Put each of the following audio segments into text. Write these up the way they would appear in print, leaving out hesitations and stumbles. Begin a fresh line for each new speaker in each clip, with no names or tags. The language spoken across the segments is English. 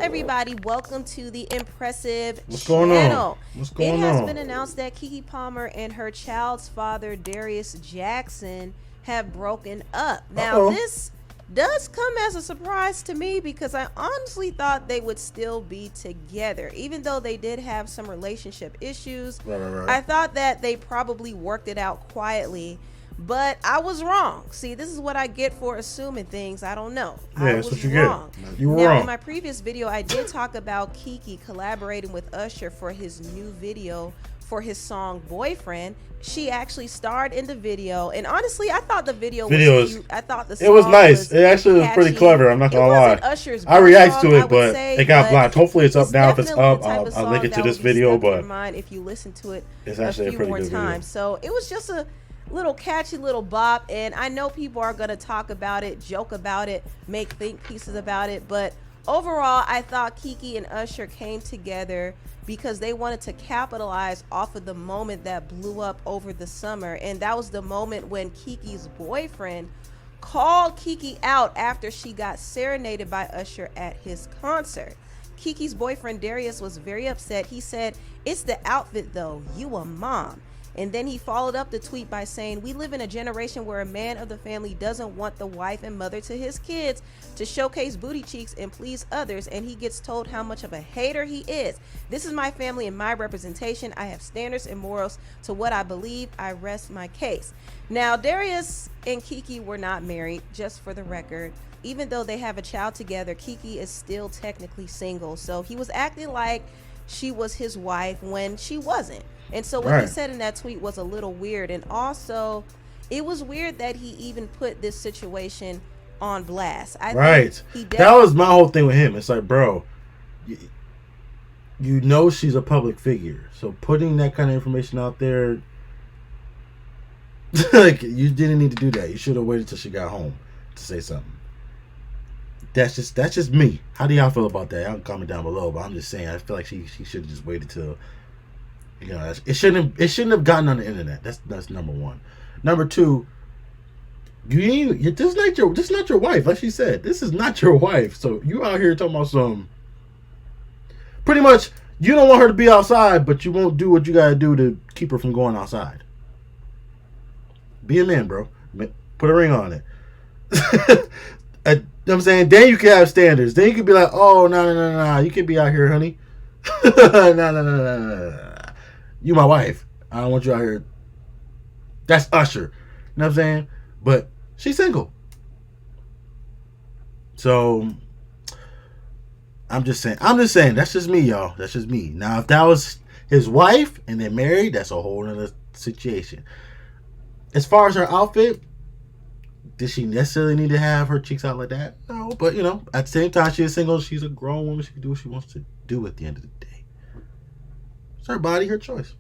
everybody, welcome to the impressive
What's going on?
It has been announced that Keke Palmer and her child's father, Darius Jackson, have broken up. Now, this does come as a surprise to me because I honestly thought they would still be together. Even though they did have some relationship issues, I thought that they probably worked it out quietly. But I was wrong. See, this is what I get for assuming things I don't know.
Yeah, that's what you
wrong.
get. You were
now,
wrong.
In my previous video, I did talk about Keke collaborating with Usher for his new video for his song Boyfriend. She actually starred in the video, and honestly, I thought the video was cute. I thought the song
was nice. It actually was pretty clever. I'm not gonna lie.
Usher's
I react to it,
but
it got blocked. Hopefully, it's up now. If it's up, I'll link it to this video. But
if you listen to it,
it's actually a pretty good video.
So it was just a little catchy little bop, and I know people are going to talk about it, joke about it, make think pieces about it, but overall I thought Keke and Usher came together because they wanted to capitalize off of the moment that blew up over the summer, and that was the moment when Keke's boyfriend called Keke out after she got serenaded by Usher at his concert. Keke's boyfriend Darius was very upset. He said, "It's the outfit though, you a mom." And then he followed up the tweet by saying, "We live in a generation where a man of the family doesn't want the wife and mother to his kids to showcase booty cheeks and please others, and he gets told how much of a hater he is. This is my family and my representation. I have standards and morals to what I believe. I rest my case." Now, Darius and Keke were not married, just for the record. Even though they have a child together, Keke is still technically single. So he was acting like she was his wife when she wasn't. And so what he said in that tweet was a little weird. And also, it was weird that he even put this situation on blast.
That was my whole thing with him. It's like, bro, you know she's a public figure. So putting that kind of information out there, like, you didn't need to do that. You should have waited till she got home to say something. That's just me. How do y'all feel about that? Y'all can comment down below. But I'm just saying, I feel like she should have just waited till... You know, it shouldn't have gotten on the internet. That's number one. Number two, this is not your wife. Like she said, this is not your wife. So you out here talking about some. Pretty much, you don't want her to be outside, but you won't do what you gotta do to keep her from going outside. Be a man, bro. Put a ring on it. You know what I'm saying? Then you can have standards. Then you can be like, oh, no. You can be out here, honey. No. You my wife. I don't want you out here. That's Usher. You know what I'm saying? But she's single. So I'm just saying. That's just me, y'all. That's just me. Now, if that was his wife and they're married, that's a whole other situation. As far as her outfit, did she necessarily need to have her cheeks out like that? No. But, you know, at the same time, she is single. She's a grown woman. She can do what she wants to do at the end of the day. It's her body, her choice.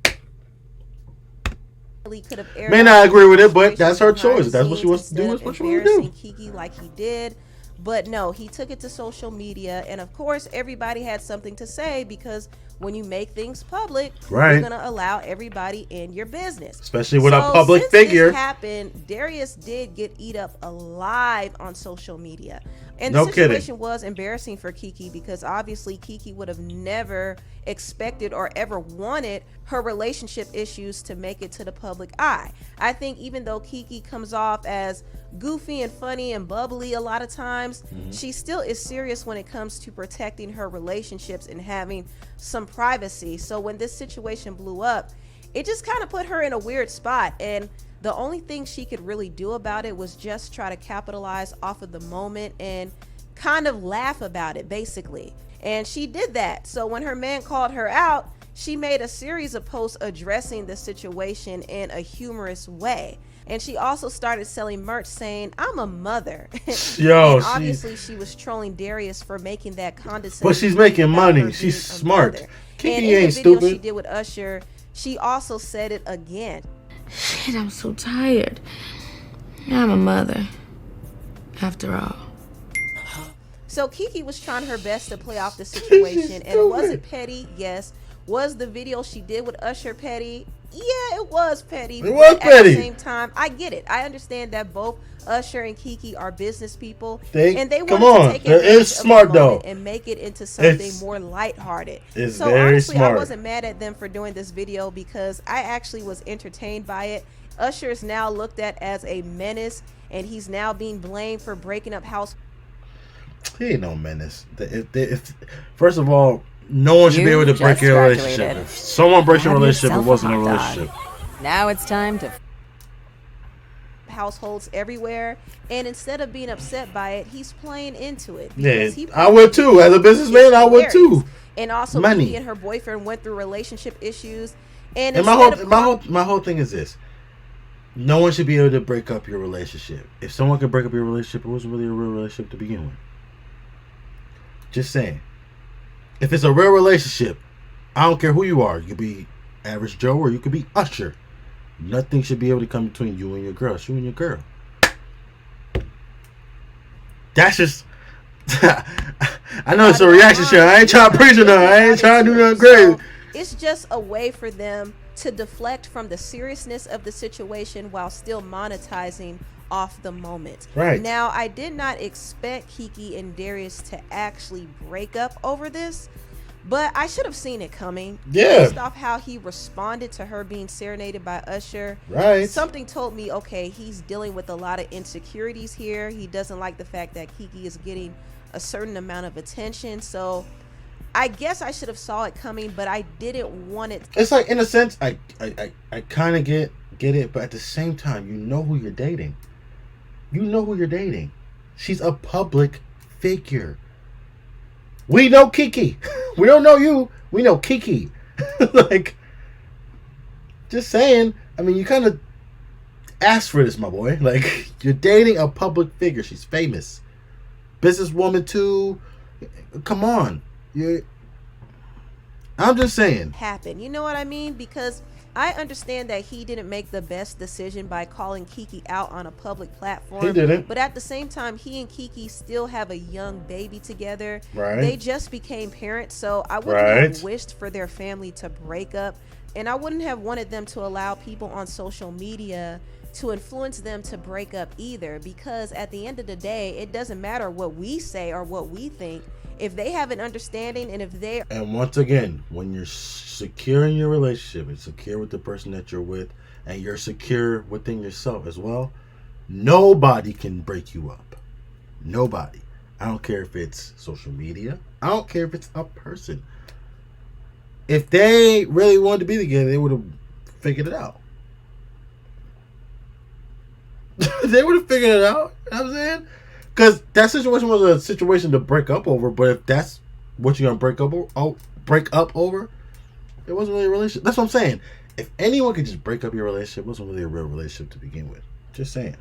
May not agree with it, but that's her choice. If that's what she wants to do, that's what she wants to do.
Keke like he did, but no, he took it to social media, and of course, everybody had something to say because when you make things public, you're gonna allow everybody in your business,
especially with a public figure.
This happened. Darius did get eat up alive on social media. And the situation was embarrassing for Keke because obviously Keke would have never expected or ever wanted her relationship issues to make it to the public eye. I think even though Keke comes off as goofy and funny and bubbly a lot of times, she still is serious when it comes to protecting her relationships and having some privacy. So when this situation blew up, it just kind of put her in a weird spot, and the only thing she could really do about it was just try to capitalize off of the moment and kind of laugh about it, basically. And she did that. So when her man called her out, she made a series of posts addressing the situation in a humorous way. And she also started selling merch saying, "I'm a mother."
Yo,
and obviously she was trolling Darius for making that condescending.
But she's making money. She's smart. Keke ain't stupid.
In the video she did with Usher, she also said it again.
Shit, I'm so tired. I'm a mother, after all.
So Keke was trying her best to play off the situation, and was it petty? Yes. Was the video she did with Usher petty? Yeah, it was petty.
It was
But at
petty.
the same time, I get it. I understand that both Usher and Keke are business people, and they
Come
wanted to
on.
take
It's
advantage of the
smart
moment
though.
and make it into something
It's
more lighthearted.
it's
So
very
honestly, I
smart.
wasn't mad at them for doing this video because I actually was entertained by it. Usher is now looked at as a menace, and he's now being blamed for breaking up house.
He ain't no menace. If first of all, no one should be able to break your relationship. If someone breaks your relationship, it wasn't a relationship.
Now it's time to
Households everywhere, and instead of being upset by it, he's playing into it
Yeah,
because he
I would too. As a businessman, I would too.
And also,
Money.
Keke and her boyfriend went through relationship issues, and
And my whole thing is this: no one should be able to break up your relationship. If someone could break up your relationship, it wasn't really a real relationship to begin with. Just saying. If it's a real relationship, I don't care who you are. You could be average Joe or you could be Usher. Nothing should be able to come between you and your girl. It's you and your girl. That's just. I know it's a reaction show. I ain't trying to preach it. I ain't trying to do nothing crazy.
So it's just a way for them to deflect from the seriousness of the situation while still monetizing off the moment.
Right.
Now, I did not expect Keke and Darius to actually break up over this, but I should have seen it coming.
Yeah.
Based off how he responded to her being serenaded by Usher.
Right.
Something told me, okay, he's dealing with a lot of insecurities here. He doesn't like the fact that Keke is getting a certain amount of attention. So I guess I should have saw it coming, but I didn't want it.
It's like, in a sense, I kind of get it, but at the same time, you know who you're dating. You know who you're dating. She's a public figure. We know Keke. We don't know you. We know Keke. Like, just saying. I mean, you kind of asked for this, my boy. Like, you're dating a public figure. She's famous. Businesswoman, too. Come on. I'm just saying.
Happen. You know what I mean? Because I understand that he didn't make the best decision by calling Keke out on a public platform.
He didn't.
But at the same time, he and Keke still have a young baby together.
Right.
They just became parents, so I wouldn't have wished for their family to break up, and I wouldn't have wanted them to allow people on social media to influence them to break up either, because at the end of the day, it doesn't matter what we say or what we think. If they have an understanding, and if they...
And once again, when you're secure in your relationship and secure with the person that you're with, and you're secure within yourself as well, nobody can break you up. Nobody. I don't care if it's social media. I don't care if it's a person. If they really wanted to be together, they would have figured it out. They would have figured it out. You know what I'm saying? Because that situation was a situation to break up over. But if that's what you're gonna break up over, it wasn't really a relationship. That's what I'm saying. If anyone could just break up your relationship, it wasn't really a real relationship to begin with. Just saying.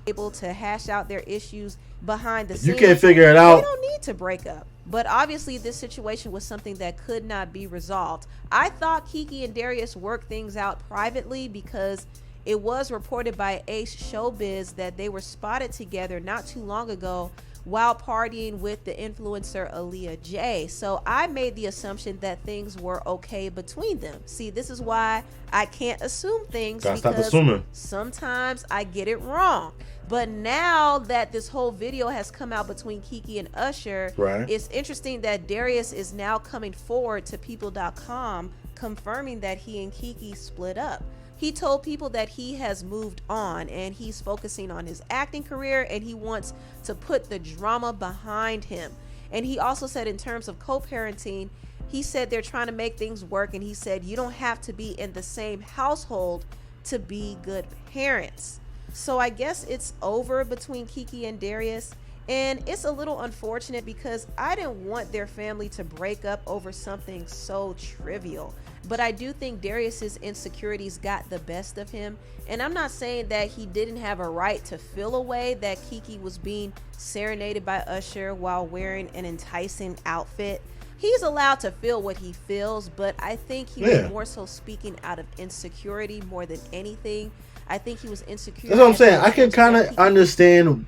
Able to hash out their issues behind the scenes.
You can't figure it out.
They don't need to break up. But obviously, this situation was something that could not be resolved. I thought Keke and Darius worked things out privately, because it was reported by Ace Showbiz that they were spotted together not too long ago while partying with the influencer Aaliyah J. So I made the assumption that things were okay between them. See, this is why I can't assume things.
Gotta stop
because
assuming.
sometimes I get it wrong. But now that this whole video has come out between Keke and Usher,
Right.
It's interesting that Darius is now coming forward to people.com confirming that he and Keke split up. He told people that he has moved on and he's focusing on his acting career, and he wants to put the drama behind him. And he also said, in terms of co-parenting, he said they're trying to make things work, and he said you don't have to be in the same household to be good parents. So I guess it's over between Keke and Darius, and it's a little unfortunate because I didn't want their family to break up over something so trivial. But I do think Darius's insecurities got the best of him, and I'm not saying that he didn't have a right to feel a way that Keke was being serenaded by Usher while wearing an enticing outfit. He's allowed to feel what he feels, but I think he was more so speaking out of insecurity more than anything. I think he was insecure.
That's what I'm saying. I can kind of understand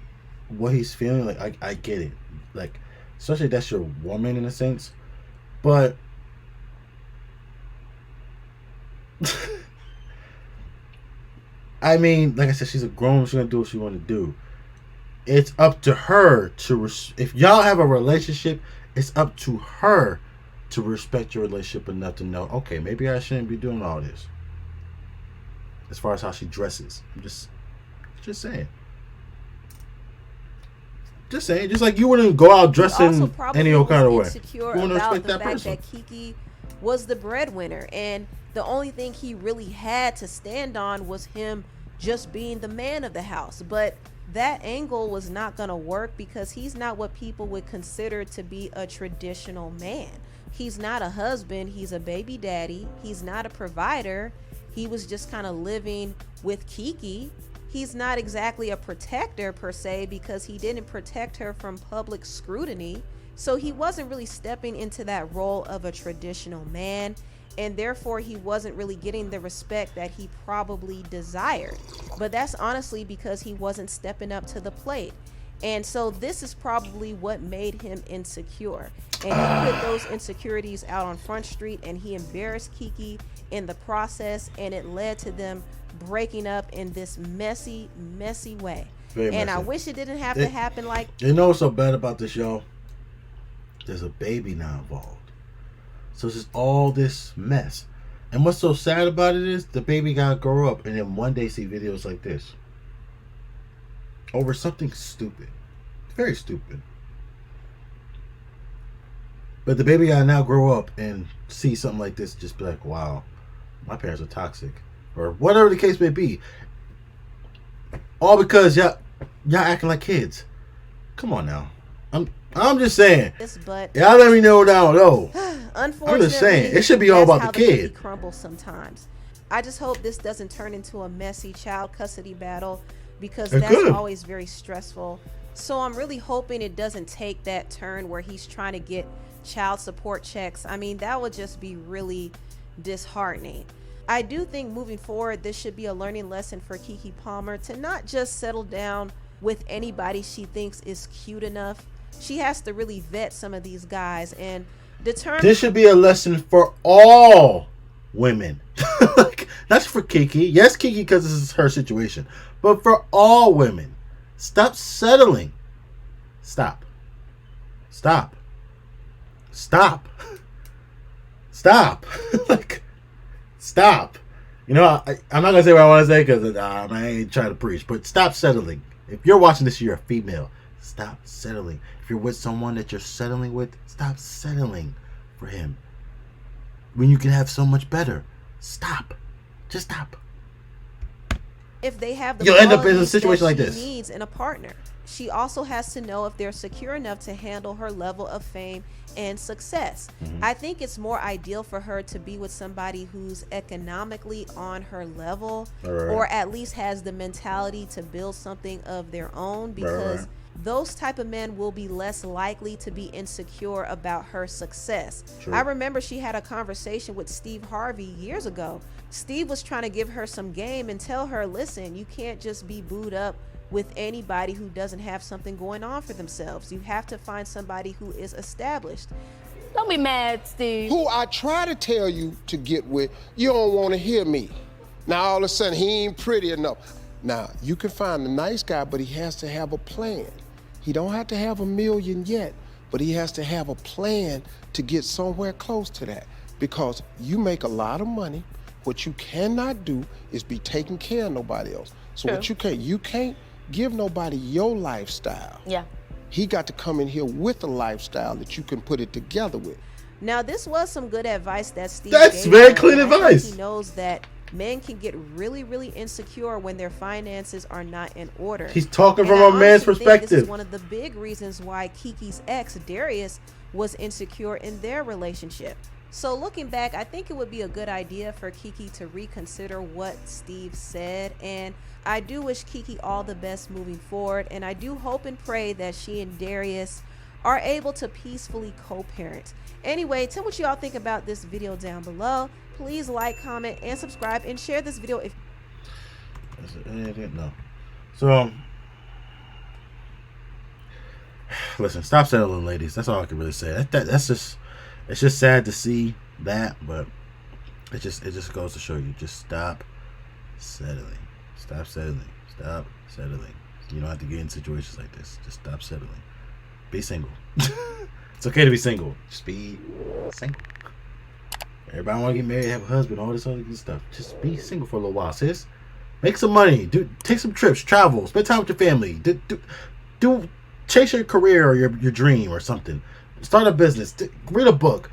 what he's feeling. Like, I get it. Like, especially that's your woman in a sense. But I mean, like I said, she's a grown. She's gonna do what she want to do. It's up to her to if y'all have a relationship, it's up to her to respect your relationship enough to know, okay, maybe I shouldn't be doing all this. As far as how she dresses, I'm just saying. Just saying, just like you wouldn't go out dressing any old kind of way.
Insecure about the fact that Keke was the breadwinner, and the only thing he really had to stand on was him just being the man of the house. But that angle was not going to work because he's not what people would consider to be a traditional man. He's not a husband. He's a baby daddy. He's not a provider. He was just kind of living with Keke. He's not exactly a protector per se because he didn't protect her from public scrutiny. So he wasn't really stepping into that role of a traditional man, and therefore he wasn't really getting the respect that he probably desired. But that's honestly because he wasn't stepping up to the plate. And so this is probably what made him insecure. And he put those insecurities out on Front Street, and he embarrassed Keke in the process, and it led to them breaking up in this messy way.
Very
and
messy.
I wish it didn't have to happen like.
You know what's so bad about this, y'all? There's a baby now involved. So it's just all this mess. And what's so sad about it is the baby gotta grow up and then one day see videos like this. Over something stupid. Very stupid. But the baby gotta now grow up and see something like this, just be like, wow, my parents are toxic. Or whatever the case may be. All because y'all acting like kids. Come on now. I'm just saying.
But
y'all let me know down low.
Unfortunately,
I'm just saying it should be all about the kid.
Crumbles sometimes. I just hope this doesn't turn into a messy child custody battle because that's always very stressful. So I'm really hoping it doesn't take that turn where he's trying to get child support checks. I mean, that would just be really disheartening. I do think moving forward, this should be a learning lesson for Keke Palmer to not just settle down with anybody she thinks is cute enough. She has to really vet some of these guys and determine.
This should be a lesson for all women. Like, not for Keke. Yes, Keke, because this is her situation. But for all women. Stop settling. Stop. Stop. Stop. Stop. Like, stop. You know, I'm not going to say what I want to say because I ain't trying to preach. But stop settling. If you're watching this, you're a female. Stop settling. If you're with someone that you're settling with, stop settling for him. When you can have so much better. Stop. Just stop.
If they have the
you'll end up in a situation like this.
Needs in a partner. She also has to know if they're secure enough to handle her level of fame and success. Mm-hmm. I think it's more ideal for her to be with somebody who's economically on her level, or at least has the mentality to build something of their own, because those type of men will be less likely to be insecure about her success. True. I remember she had a conversation with Steve Harvey years ago. Steve was trying to give her some game and tell her, listen, you can't just be booed up with anybody who doesn't have something going on for themselves. You have to find somebody who is established.
Don't be mad, Steve.
Who I try to tell you to get with, you don't want to hear me. Now all of a sudden he ain't pretty enough. Now you can find a nice guy, but he has to have a plan. He don't have to have $1 million yet, but he has to have a plan to get somewhere close to that. Because you make a lot of money. What you cannot do is be taking care of nobody else. So True. What you can't give nobody your lifestyle.
Yeah.
He got to come in here with a lifestyle that you can put it together with.
Now, this was some good advice that Steve
That's
gave
very
her,
clean advice.
He knows that men can get really, really insecure when their finances are not in order.
He's talking from a man's perspective.
This is one of the big reasons why Keke's ex, Darius, was insecure in their relationship. So looking back, I think it would be a good idea for Keke to reconsider what Steve said. And I do wish Keke all the best moving forward. And I do hope and pray that she and Darius are able to peacefully co-parent. Anyway, tell what you all think about this video down below. Please like, comment, and subscribe, and share this video if...
No. So, listen, stop settling, ladies. That's all I can really say. That's just... It's just sad to see that, but it just goes to show you, just stop settling. Stop settling. Stop settling. You don't have to get in situations like this. Just stop settling. Be single. It's okay to be single. Just be single. Everybody want to get married, have a husband, all this other good stuff. Just be single for a little while, sis. Make some money. Take some trips. Travel. Spend time with your family. Chase your career or your dream or something. Start a business. Read a book.